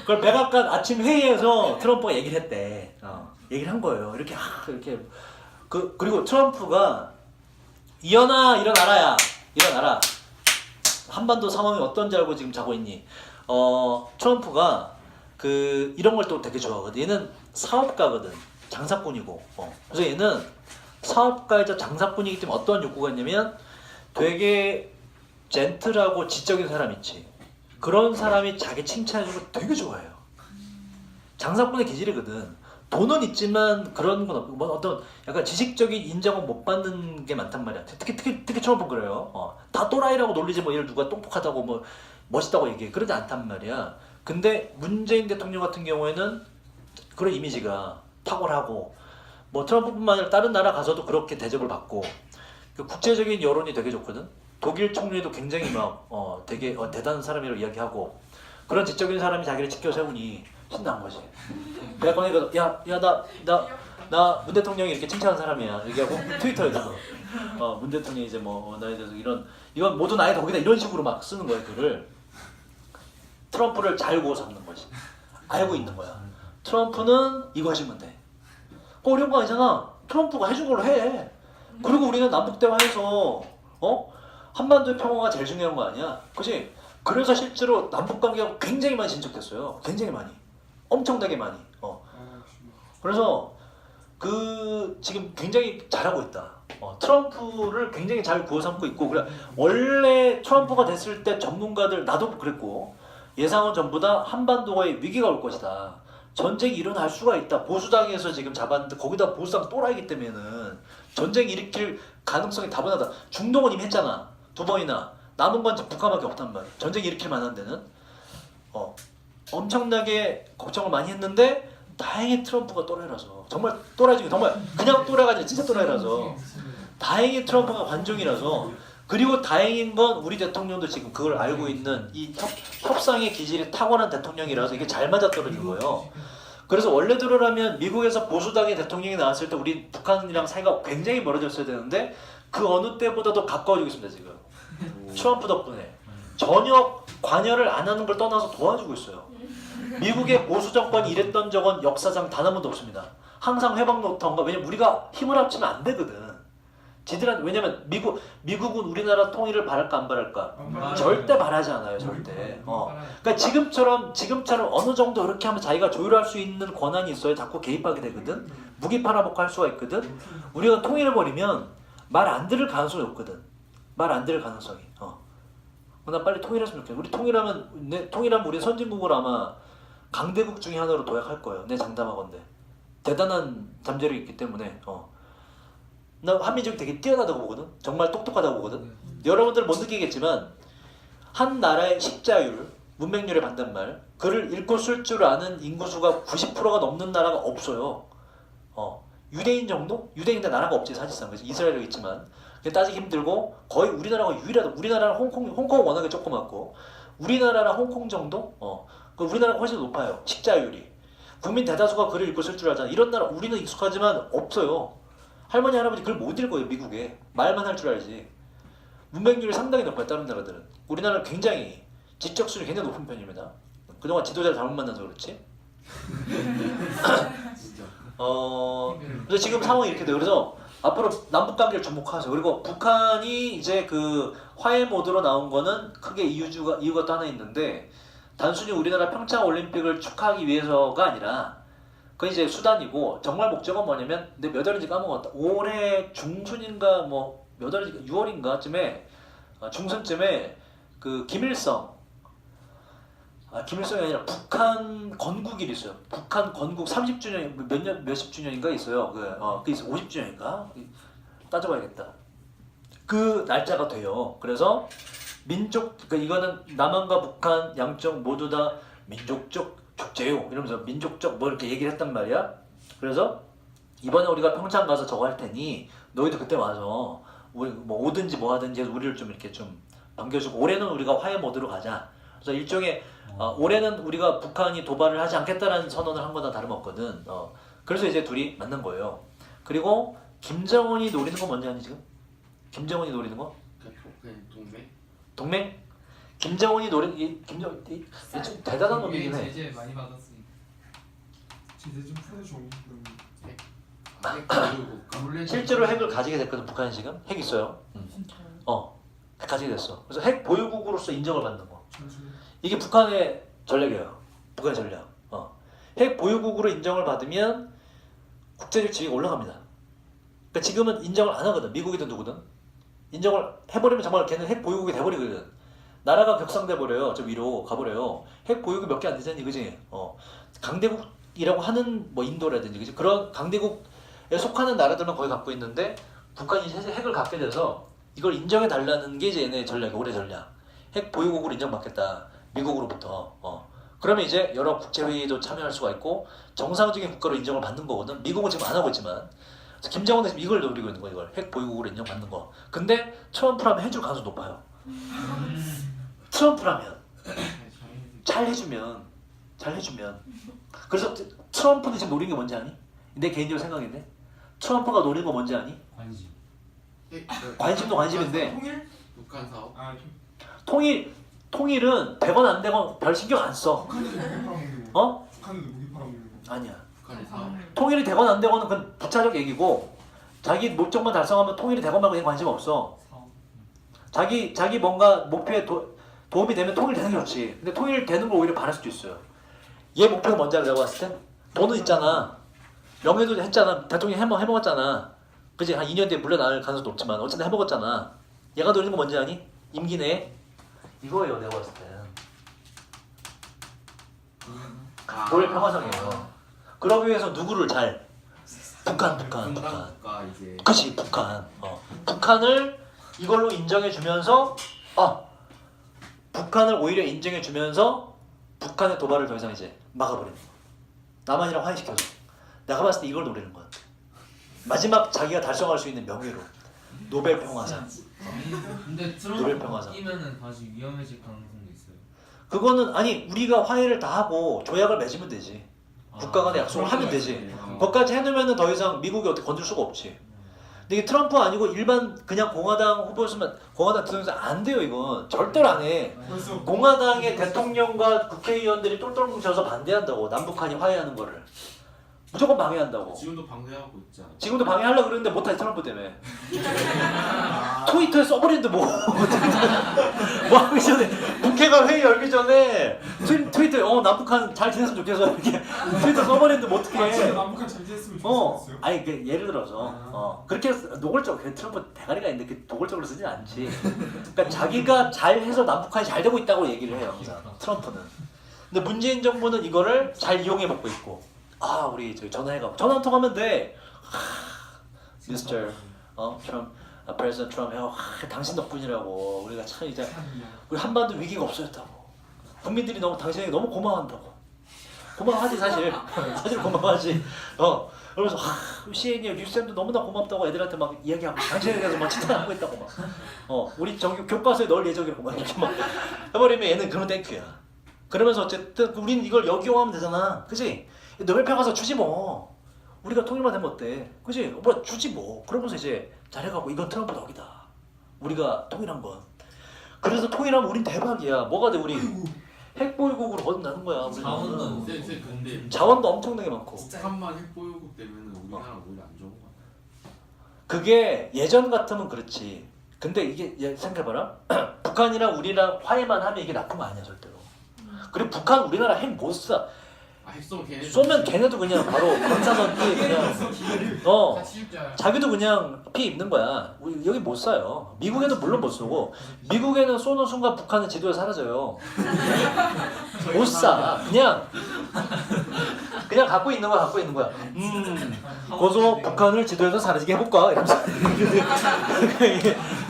그걸 백악관 아침 회의에서 트럼프가 얘기를 했대. 얘기를 한 거예요. 이렇게 그리고 트럼프가 이현아 일어나라. 한반도 상황이 어떤지 알고 지금 자고 있니? 트럼프가 이런 걸 또 되게 좋아하거든. 얘는 사업가거든. 장사꾼이고. 그래서 얘는 사업가이자 장사꾼이기 때문에 어떤 욕구가 있냐면 되게 젠틀하고 지적인 사람 있지. 그런 사람이 자기 칭찬해주는 걸 되게 좋아해요. 장사꾼의 기질이거든. 돈은 있지만 그런 건 없고 어떤 약간 지식적인 인정은 못 받는 게 많단 말이야. 특히 트럼프는 그래요. 다 또라이라고 놀리지 뭐 얘를 누가 똑똑하다고 뭐 멋있다고 얘기해. 그러지 않단 말이야. 근데 문재인 대통령 같은 경우에는 그런 이미지가 탁월하고 뭐 트럼프뿐만 아니라 다른 나라 가서도 그렇게 대접을 받고 국제적인 여론이 되게 좋거든. 독일 총리도 굉장히 되게 대단한 사람이라고 이야기하고 그런 지적인 사람이 자기를 지켜 세우니 신나는 거지. 내가 나 문 대통령이 이렇게 칭찬한 사람이야. 얘기하고 트위터에서 문 대통령이 이제 나에 대해서 이건 모두 나의 덕이다 이런 식으로 막 쓰는 거야. 글을 트럼프를 잘 구워 삼는 거지. 알고 있는 거야. 트럼프는 이거 해주면 돼. 어려운 거 아니잖아. 트럼프가 해준 걸로 해. 그리고 우리는 남북 대화에서 한반도의 평화가 제일 중요한 거 아니야? 그치? 그래서 실제로 남북 관계가 굉장히 많이 진척됐어요. 굉장히 많이. 엄청나게 많이. 그래서 지금 굉장히 잘하고 있다. 트럼프를 굉장히 잘 구워 삼고 있고 그래. 원래 트럼프가 됐을 때 전문가들 나도 그랬고 예상은 전부 다 한반도에 위기가 올 것이다. 전쟁이 일어날 수가 있다. 보수당에서 지금 잡았는데 거기다 보수당 또라이기 때문에는 전쟁이 일으킬 가능성이 다분하다. 중동은 이미 했잖아. 2번이나. 남은 건 북한밖에 없단 말이야. 전쟁이 일으킬 만한 데는. 엄청나게 걱정을 많이 했는데 다행히 트럼프가 또라이라서 정말 또라이 중에 정말 그냥 또라이가 아니라 진짜 또라이라서 다행히 트럼프가 관종이라서 그리고 다행인 건 우리 대통령도 지금 그걸 알고 있는 이 협상의 기질이 탁월한 대통령이라서 이게 잘 맞아떨어진 거예요. 그래서 원래대로라면 미국에서 보수당의 대통령이 나왔을 때 우리 북한이랑 사이가 굉장히 멀어졌어야 되는데 그 어느 때보다도 가까워지고 있습니다 지금. 트럼프 덕분에 전혀 관여를 안 하는 걸 떠나서 도와주고 있어요. 미국의 보수 정권이 이랬던 적은 역사상 단 한 번도 없습니다. 항상 회방 노턴가. 왜냐면 우리가 힘을 합치면 안 되거든. 지들한 왜냐면 미국은 우리나라 통일을 바랄까 안 바랄까? 절대 바라지 않아요, 절대. 그러니까 지금처럼 어느 정도 그렇게 하면 자기가 조율할 수 있는 권한이 있어야 자꾸 개입하게 되거든. 무기 팔아먹고 할 수가 있거든. 우리가 통일을 벌이면 말 안 들을 가능성이 없거든. 말 안 들을 가능성이. 나 빨리 통일했으면 좋겠어. 우리 통일하면 우리 선진국을 아마 강대국 중에 하나로 도약할 거예요. 내 장담하건대. 대단한 잠재력이 있기 때문에. 나 한민족이 되게 뛰어나다고 보거든. 정말 똑똑하다고 보거든. 여러분들은 못 느끼겠지만 한 나라의 식자율, 문맹률의 반대말, 글을 읽고 쓸 줄 아는 인구수가 90%가 넘는 나라가 없어요. 유대인 정도? 유대인인데 나라가 없지 사실상. 그래서 이스라엘이 있지만 따지기 힘들고 거의 우리나라가 유일하다. 우리나라는 홍콩 워낙에 조그맣고 우리나라랑 홍콩 정도? 우리나라가 훨씬 높아요. 식자율이. 국민 대다수가 글을 읽고 쓸 줄 알잖아. 이런 나라 우리는 익숙하지만 없어요. 할머니 할아버지 글 못 읽어요. 미국에. 말만 할 줄 알지. 문맹률이 상당히 높아요. 다른 나라들은. 우리나라는 굉장히 지적수준이 굉장히 높은 편입니다. 그동안 지도자를 잘못 만나서 그렇지. 진짜. 그래서 지금 상황이 이렇게 돼요. 그래서 앞으로 남북 관계를 주목하세요. 그리고 북한이 이제 그 화해 모드로 나온 거는 크게 이유가 또 하나 있는데 단순히 우리나라 평창 올림픽을 축하하기 위해서가 아니라 그건 이제 수단이고 정말 목적은 뭐냐면 근데 몇 월인지 까먹었다. 올해 중순인가 뭐 몇 월인지 6월인가쯤에 중순쯤에 그 김일성이 아니라 북한 건국일이 있어요. 북한 건국 30주년 몇십 주년인가 있어요. 그 50주년인가 따져봐야겠다. 그 날짜가 돼요. 그래서 그러니까 이거는 남한과 북한 양쪽 모두 다 민족적 축제요. 이러면서 민족적 뭐 이렇게 얘기를 했단 말이야. 그래서 이번에 우리가 평창 가서 저거 할 테니 너희도 그때 와서 우리 뭐 오든지 뭐 하든지 해서 우리를 좀 이렇게 좀 반겨주고 올해는 우리가 화해 모드로 가자. 그래서 일종의 올해는 우리가 북한이 도발을 하지 않겠다라는 선언을 한 거나 다름없거든. 그래서 이제 둘이 만난 거예요. 그리고 김정은이 노리는 건 뭔지 아니 지금? 김정은이 노리는 거? 그냥 동맹? 동맹? 김정은이 노리는 좀 대단한 놈이긴 해. 제재 많이 받았으니까. 제재 좀 풀어줘. 실제로 핵을 가지게 됐거든 북한이 지금. 핵 있어요. 핵 가지게 됐어. 그래서 핵 보유국으로서 인정을 받는 거. 이게 북한의 전략이에요. 북한의 전략. 핵 보유국으로 인정을 받으면 국제적 지위가 올라갑니다. 그러니까 지금은 인정을 안 하거든. 미국이든 누구든. 인정을 해버리면 정말 걔는 핵 보유국이 돼버리거든. 나라가 격상돼 버려요. 저 위로 가버려요. 핵 보유국 몇 개 안 되잖니, 그지? 강대국이라고 하는 뭐 인도라든지, 그지? 그런 강대국에 속하는 나라들만 거의 갖고 있는데 북한이 핵을 갖게 돼서 이걸 인정해 달라는 게 이제 얘네 전략이 올해 전략. 핵 보유국으로 인정받겠다. 미국으로부터. 그러면 이제 여러 국제회의도 참여할 수가 있고 정상적인 국가로 인정을 받는 거거든. 미국은 지금 안 하고 있지만 김정은은 지금 이걸 노리고 있는 거야. 이걸 핵 보유국으로 인정받는 거. 근데 트럼프라면 해줄 가능성이 높아요. 트럼프라면 잘 해주면 그래서 트럼프는 지금 노리는 게 뭔지 아니? 내 개인적으로 생각인데 트럼프가 노리는 거 뭔지 아니? 관심. 관심도 관심인데 통일? 북한 사업? 통일은 되건 안 되건 별 신경 안 써. 북한에도 무기 팔아먹는 거. 북한에도 무기 팔아먹는 거. 아니야. 북한의 사업? 통일이 되건 안 되건은 그건 부차적 얘기고 자기 목적만 달성하면 통일이 되건 말고 관심 없어. 자기 뭔가 목표에 도움이 되면 통일되는 게 좋지. 근데 통일되는 걸 오히려 바랄 수도 있어요. 얘 목표가 뭔지 알아? 내가 봤을 땐 돈은 있잖아. 명예도 했잖아. 대통령 해먹었잖아. 그치? 한 2년 뒤에 물러날 가능성도 없지만 어쨌든 해먹었잖아. 얘가 노리는 거 뭔지 아니? 임기 내에 이거예요. 내가 봤을 땐 노래 평화성이에요. 그러기 위해서 누구를 북한. 국가 이제 그치, 북한. 북한을 이걸로 인정해주면서 북한을 오히려 인정해주면서 북한의 도발을 더 이상 이제 막아버리는 거야. 남한이랑 화해시켜서. 내가 봤을 때 이걸 노리는 거야. 마지막 자기가 달성할 수 있는 명예로. 노벨 평화상. 근데 노벨 평화상. 트럼프이면은 다시 위험해질 가능성도 있어요. 그거는 아니 우리가 화해를 다 하고 조약을 맺으면 되지. 국가 간의 약속을 하면 되지. 거기까지 해놓으면 더 이상 미국이 어떻게 건들 수가 없지. 근데 이게 트럼프 아니고 일반 그냥 공화당 후보였으면 공화당 대통령에서 안 돼요. 이건 절대로 안 해. 벌써 공화당의 대통령과 국회의원들이 똘똘 뭉쳐서 반대한다고. 남북한이 화해하는 거를 무조건 방해한다고. 지금도 방해하고 있잖아. 지금도 방해하려고 그러는데 못하지. 트럼프 때문에. 트위터에 써버리는데 뭐 하기 전에 국회가 회의 열기 전에 트위터에 남북한 잘 지냈으면 좋겠어 이렇게 트위터 써버리는데 뭐 진짜 어떡해. 남북한 잘 지냈으면 좋겠어요. 아니 그 예를 들어서 그렇게 노골적 트럼프 대가리가 있는데 그 노골적으로 쓰진 않지. 그러니까 자기가 잘해서 남북한이 잘 되고 있다고 얘기를 해요 항상 트럼프는. 근데 문재인 정부는 이거를 잘 이용해 먹고 있고 우리 저기 전화해가 전화 한 통하면 돼. 미스터 트럼프 프레지던트 트럼프 당신 덕분이라고 우리가 참 이제 우리 한반도 위기가 없어졌다고 국민들이 너무 당신에게 너무 고마워한다고. 고마워하지 사실 사실 고마워하지. 그러면서 CN이 뉴스쌤도 너무나 고맙다고 애들한테 막 이야기하고 당신에 대해서 막 칭찬하고 있다고 막 우리 정규 교과서에 넣을 예정이라고 막 이렇게 막 해버리면 얘는 그런 땡큐야. 그러면서 어쨌든 우리는 이걸 역이용하면 되잖아, 그지? 노벨 평화상 주지 뭐. 우리가 통일만 되면 어때, 그지? 뭐 주지 뭐. 그러면서 이제 잘해가고 이건 트럼프 덕이다. 우리가 통일한 건. 그래서 통일하면 우린 대박이야. 뭐가 돼 우리? 핵보유국으로 거듭나는 거야. 우리는. 자원도 쌤 근데 자원도 엄청나게 많고. 북한만 핵보유국 되면 우리나라 오히려 안 좋은 거 같아. 그게 예전 같으면 그렇지. 근데 이게 생각해봐라. 북한이랑 우리랑 화해만 하면 이게 나쁜 거 아니야 절대로. 그리고 북한 우리나라 핵 못 쏴. 핵 쏘면 걔네 쏘면 걔네도 그냥 바로 방사선 피 그냥 자기도 그냥 피 입는 거야. 우리 여기 못 쏴요. 미국에는 물론 못 쏘고 미국에는 쏘는 순간 북한은 지도에 사라져요. 못 쏴. 그냥 갖고 있는 거야. 갖고 있는 거야. 그래서 북한을 지도에서 사라지게 해볼까? 이러면서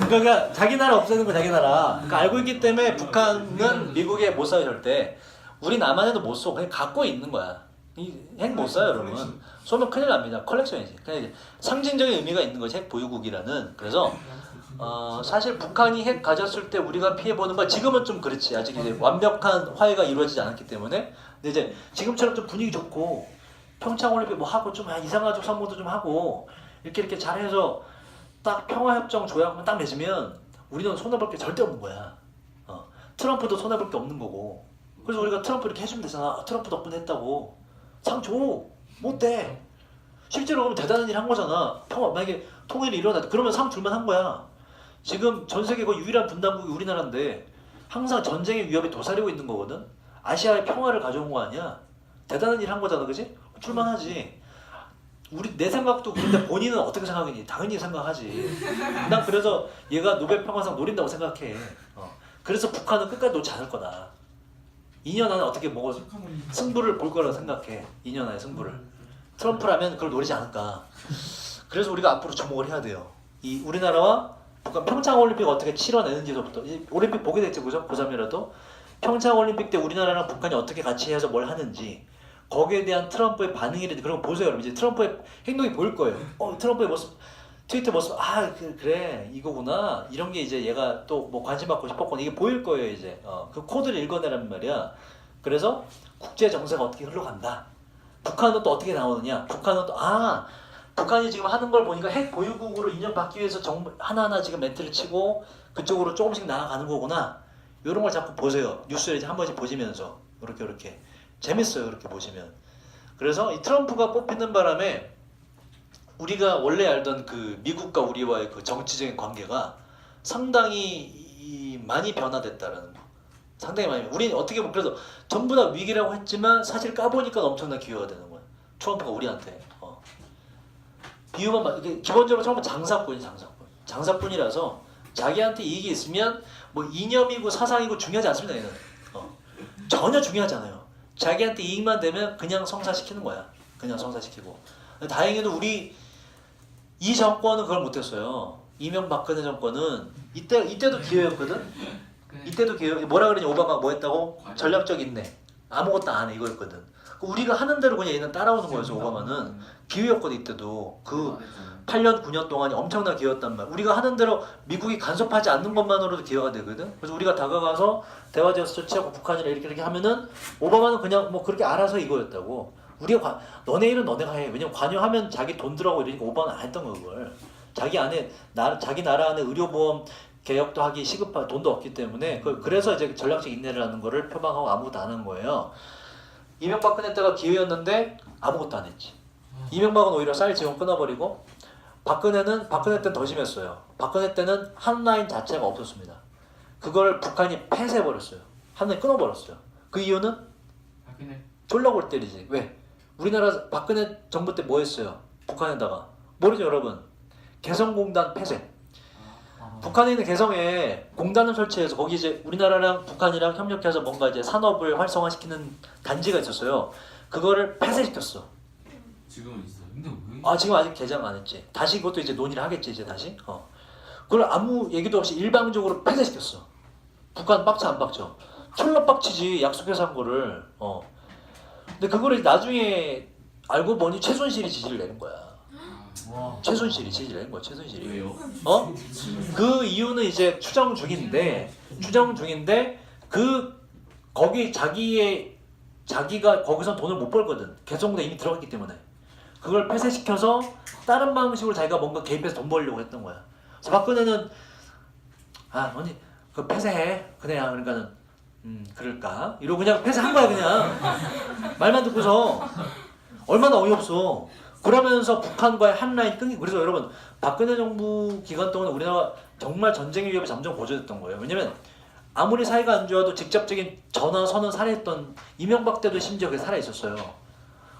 그러니까 자기 나라 없애는 거 자기 나라. 그러니까 알고 있기 때문에 북한은 미국에 못 쏴요 절대. 우리 남한에도 못 쏘고 그냥 갖고 있는 거야. 핵 못 쏴요 여러분. 쏘면 큰일 납니다. 컬렉션이지. 그냥 이제 상징적인 의미가 있는 거지 핵 보유국이라는. 그래서 사실 북한이 핵 가졌을 때 우리가 피해보는 건 지금은 좀 그렇지. 아직 이제 완벽한 화해가 이루어지지 않았기 때문에. 근데 이제 지금처럼 좀 분위기 좋고 평창올림픽 뭐 하고 좀 이산가족 선물도 좀 하고 이렇게 잘해서 딱 평화협정 조약만 딱 맺으면 우리는 손해볼 게 절대 없는 거야. 트럼프도 손해볼 게 없는 거고. 그래서 우리가 트럼프 이렇게 해주면 되잖아. 트럼프 덕분에 했다고. 상 줘. 못 돼. 실제로 그러면 대단한 일 한 거잖아. 만약에 통일이 일어났다. 그러면 상 줄만 한 거야. 지금 전 세계 거의 유일한 분단국이 우리나라인데 항상 전쟁의 위협이 도사리고 있는 거거든. 아시아의 평화를 가져온 거 아니야. 대단한 일 한 거잖아, 그지? 줄만하지. 내 생각도 그런데 본인은 어떻게 생각하니? 당연히 생각하지. 난 그래서 얘가 노벨 평화상 노린다고 생각해. 그래서 북한은 끝까지 놓지 않을 거다. 2년 안에 어떻게 뭐 승부를 볼 거라고 생각해. 2년 안에 승부를. 트럼프라면 그걸 노리지 않을까. 그래서 우리가 앞으로 주목을 해야 돼요. 이 우리나라와 북한 평창올림픽 어떻게 치러내는지서부터. 올림픽 보게 됐지, 그죠? 고3이라도. 평창올림픽 때 우리나라랑 북한이 어떻게 같이 해서 뭘 하는지 거기에 대한 트럼프의 반응이라든지 그런 거 보세요. 여러분 이제 트럼프의 행동이 보일 거예요. 트럼프의 모습, 트위터 모습, 그래 이거구나. 이런 게 이제 얘가 또 뭐 관심 받고 싶었거나 이게 보일 거예요 이제. 그 코드를 읽어내란 말이야. 그래서 국제 정세가 어떻게 흘러간다. 북한은 또 어떻게 나오느냐. 북한은 또 북한이 지금 하는 걸 보니까 핵 보유국으로 인정받기 위해서 정부 하나하나 지금 멘트를 치고 그쪽으로 조금씩 나아가는 거구나. 이런 걸 자꾸 보세요. 뉴스를 이제 한 번씩 보시면서 이렇게 재밌어요. 그렇게 보시면. 그래서 이 트럼프가 뽑히는 바람에 우리가 원래 알던 그 미국과 우리와의 그 정치적인 관계가 상당히 많이 변화됐다라는 거. 상당히 많이. 우리는 어떻게 보면 그래서 전부 다 위기라고 했지만 사실 까보니까 엄청난 기회가 되는 거야. 트럼프가 우리한테. 비유만 이게 기본적으로 트럼프 장사꾼이라서 자기한테 이익이 있으면 뭐 이념이고 사상이고 중요하지 않습니다. 얘는. 전혀 중요하지 않아요. 자기한테 이익만 되면 그냥 성사시키는 거야. 그냥 성사시키고. 다행히도 우리 이 정권은 그걸 못했어요. 이명박근혜 정권은 이때도 기회였거든. 이때도 기회. 뭐라 그러냐 오바마 뭐 했다고? 전략적 인내. 아무것도 안 해 이거였거든. 우리가 하는 대로 그냥 얘는 따라오는 거였어. 오바마는 기회였거든. 이때도 그 8년 9년 동안이 엄청난 기회였단 말이야. 우리가 하는 대로 미국이 간섭하지 않는 것만으로도 기회가 되거든. 그래서 우리가 다가가서 대화 제어서 조치하고 북한이랑 이렇게 하면은 오바마는 그냥 뭐 그렇게 알아서 이거였다고. 우리가 너네 일은 너네가 해. 왜냐면 관여하면 자기 돈 들어가고 이러니까 오바마는 안 했던 거 그걸. 자기 안에 자기 나라 안에 의료보험 개혁도 하기 시급한 돈도 없기 때문에 그래서 이제 전략적 인내를 하는 거를 표방하고 아무것도 안 한 거예요. 이명박근혜 때가 기회였는데 아무것도 안 했지. 이명박은 오히려 쌀 지원 끊어버리고 박근혜 때는 더 심했어요. 박근혜 때는 한라인 자체가 없었습니다. 그걸 북한이 폐쇄해버렸어요. 한라인 끊어버렸어요. 그 이유는 박근혜 졸라 골 때리지. 왜? 우리나라 박근혜 정부 때 뭐 했어요? 북한에다가 모르죠 여러분? 개성공단 폐쇄. 북한에 있는 개성에 공단을 설치해서 거기 이제 우리나라랑 북한이랑 협력해서 뭔가 이제 산업을 활성화시키는 단지가 있었어요. 그거를 폐쇄시켰어. 지금은 있어요. 근데 왜? 아 지금 아직 개장 안 했지. 다시 그것도 이제 논의를 하겠지 이제 다시. 그걸 아무 얘기도 없이 일방적으로 폐쇄시켰어. 북한 빡쳐 안 빡쳐? 철로 빡치지. 약속해서 한 거를. 근데 그거를 나중에 알고 보니 최순실이 지지를 내는 거야. 와. 최순실이 지지를 내는 거야. 최순실이. 왜요? 그 이유는 이제 추정 중인데 거기 자기가 거기서 돈을 못 벌거든. 개성공단에 이미 들어갔기 때문에. 그걸 폐쇄시켜서 다른 방식으로 자기가 뭔가 개입해서 돈 벌려고 했던 거야. 그래서 박근혜는 언니 그 폐쇄해. 그래야 그러니까는 그럴까? 이러고 그냥 폐쇄한 거야 그냥. 말만 듣고서 얼마나 어이없어. 그러면서 북한과의 한라인 끊기고. 그래서 여러분 박근혜 정부 기간 동안 우리나라가 정말 전쟁의 위협이 점점 고조됐던 거예요. 왜냐면 아무리 사이가 안 좋아도 직접적인 전화 선언 살해했던 이명박 때도 심지어 그게 살아있었어요.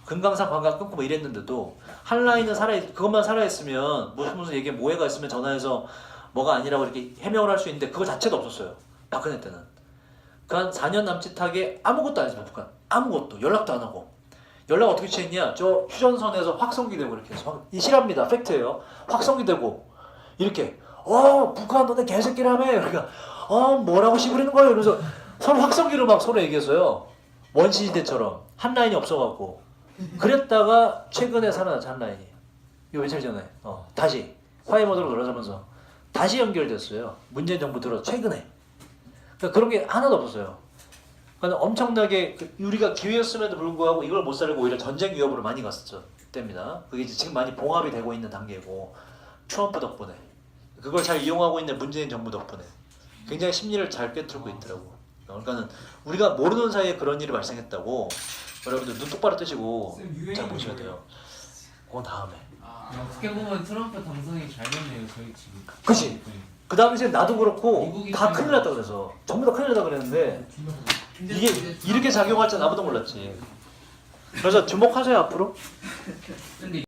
금강산 관광 끊고 뭐 이랬는데도 한라인은 그것만 살아있으면 무슨 얘기에 모해가 있으면 전화해서 뭐가 아니라고 이렇게 해명을 할 수 있는데 그거 자체도 없었어요. 박근혜 때는. 그 한 4년 남짓하게 아무것도 안 했어요. 북한. 아무것도. 연락도 안 하고. 연락 어떻게 취했냐? 저 휴전선에서 확성기 되고 이렇게 해서 이 실화입니다. 팩트예요. 확성기 되고 이렇게 북한 너네 개새끼라며. 그러니까 뭐라고 씨부리는 거예요. 그래서 서로 확성기로 막 서로 얘기했어요. 원시시대처럼 한라인이 없어갖고. 그랬다가 최근에 살아났죠. 한라인이. 요 며칠 전에 다시 화해모드로 돌아서면서 다시 연결됐어요. 문재인 정부 들어서 최근에. 그러니까 그런 게 하나도 없었어요. 그러니까 엄청나게 우리가 기회였음에도 불구하고 이걸 못 살고 오히려 전쟁 위협으로 많이 갔었죠. 때입니다. 그게 이제 지금 많이 봉합이 되고 있는 단계고 트럼프 덕분에 그걸 잘 이용하고 있는 문재인 정부 덕분에 굉장히 심리를 잘 꿰뚫고 있더라고. 그러니까는 우리가 모르는 사이에 그런 일이 발생했다고 여러분들 눈 똑바로 뜨시고 잘 보셔야 돼요. 그건 다음에. 어떻게 보면 트럼프 당선이 잘 됐네요 저희 지금. 그치? 그 당시에 나도 그렇고 미국이 다 큰일 났다 그래서 전부 다 큰일 났다 그랬는데 이게 이렇게 작용할 줄 아무도 몰랐지. 그래서 주목하세요 앞으로.